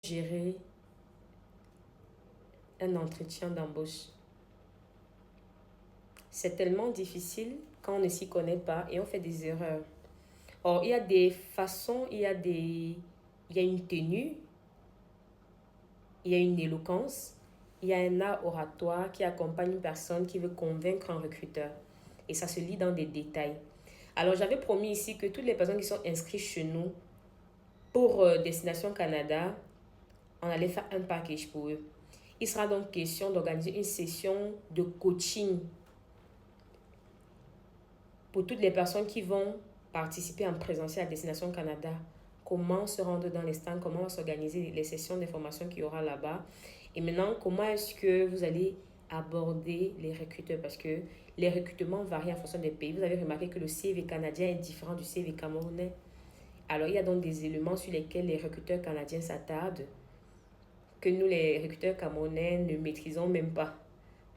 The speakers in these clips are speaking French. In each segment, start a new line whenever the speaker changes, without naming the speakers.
gérer un entretien d'embauche. C'est tellement difficile quand on ne s'y connaît pas et on fait des erreurs. Or, il y a des façons, il y a une tenue, il y a une éloquence, il y a un art oratoire qui accompagne une personne qui veut convaincre un recruteur. Et ça se lit dans des détails. Alors, j'avais promis ici que toutes les personnes qui sont inscrites chez nous pour Destination Canada, on allait faire un package pour eux. Il sera donc question d'organiser une session de coaching pour toutes les personnes qui vont participer en présentiel à Destination Canada. Comment se rendre dans les stands, comment s'organiser les sessions d'information qu'il y aura là-bas. Et maintenant, comment est-ce que vous allez aborder les recruteurs, parce que les recrutements varient en fonction des pays. Vous avez remarqué que le CV canadien est différent du CV camerounais. Alors, il y a donc des éléments sur lesquels les recruteurs canadiens s'attardent que nous, les recruteurs camerounais, ne maîtrisons même pas.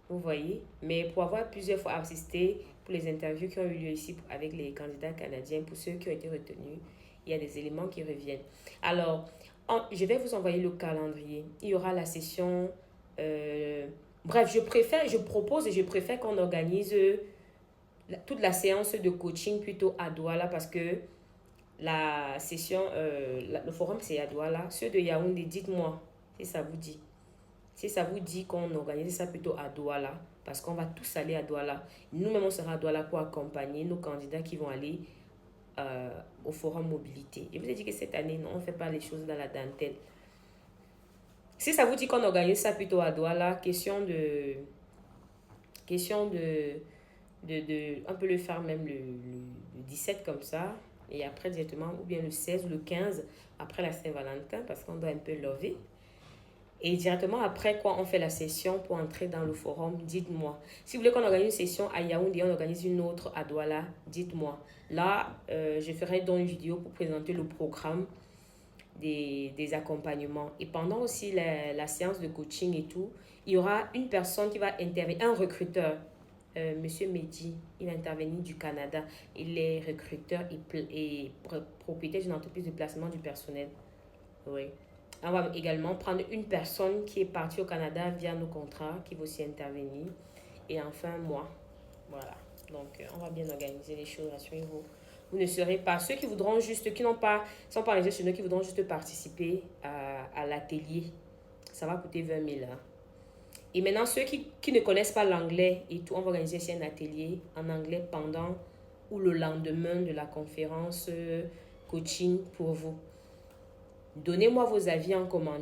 Vous voyez? Mais pour avoir plusieurs fois assisté pour les interviews qui ont eu lieu ici avec les candidats canadiens, pour ceux qui ont été retenus, il y a des éléments qui reviennent. Alors, je vais vous envoyer le calendrier. Il y aura la session... bref, je propose et je préfère qu'on organise toute la séance de coaching plutôt à Douala, parce que la session, le forum c'est à Douala. Ceux de Yaoundé, dites-moi si ça vous dit. Si ça vous dit qu'on organise ça plutôt à Douala, parce qu'on va tous aller à Douala. Nous-mêmes, on sera à Douala pour accompagner nos candidats qui vont aller au forum mobilité. Je vous ai dit que cette année, non, on ne fait pas les choses dans la dentelle. Si ça vous dit qu'on organise ça plutôt à Douala, question de on peut le faire même le 17 comme ça, et après directement, ou bien le 16 ou le 15, après la Saint-Valentin, parce qu'on doit un peu lever. Et directement après quoi, on fait la session pour entrer dans le forum, dites-moi. Si vous voulez qu'on organise une session à Yaoundé, on organise une autre à Douala, dites-moi. Là, je ferai donc une vidéo pour présenter le programme des accompagnements. Et pendant aussi la séance de coaching et tout, il y aura une personne qui va intervenir, un recruteur, Monsieur Mehdi, il va intervenir du Canada. Il est recruteur et propriétaire d'une entreprise de placement du personnel. Oui. On va également prendre une personne qui est partie au Canada via nos contrats, qui va aussi intervenir. Et enfin, moi. Voilà. Donc, on va bien organiser les choses, rassurez-vous. Vous ne serez pas ceux qui voudront juste, qui n'ont pas, sont pas réservés chez nous, qui voudront juste participer à l'atelier. Ça va coûter 20 000. Hein. Et maintenant, ceux qui ne connaissent pas l'anglais et tout, on va organiser ici un atelier en anglais pendant ou le lendemain de la conférence coaching pour vous. Donnez-moi vos avis en commentaire.